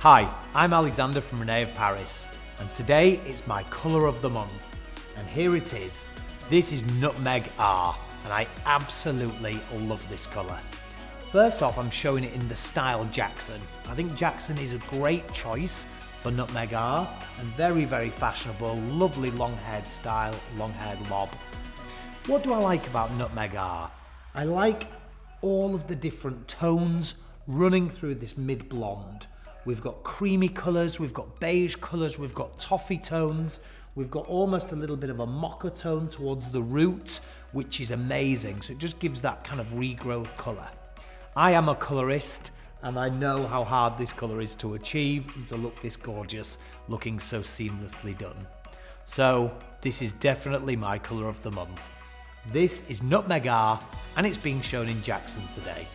Hi, I'm Alexander from René of Paris, and today it's my colour of the month. And here it is. This is Nutmeg-R, and I absolutely love this colour. First off, I'm showing it in the style Jackson. I think Jackson is a great choice for Nutmeg-R, and very, very fashionable, lovely long-haired style, long-haired lob. What do I like about Nutmeg-R? I like all of the different tones running through this mid-blonde. We've got creamy colours, we've got beige colours, we've got toffee tones, we've got almost a little bit of a mocha tone towards the root, which is amazing. So it just gives that kind of regrowth colour. I am a colourist, and I know how hard this colour is to achieve and to look this gorgeous, looking so seamlessly done. So this is definitely my colour of the month. This is Nutmeg-R, and it's being shown in Jackson today.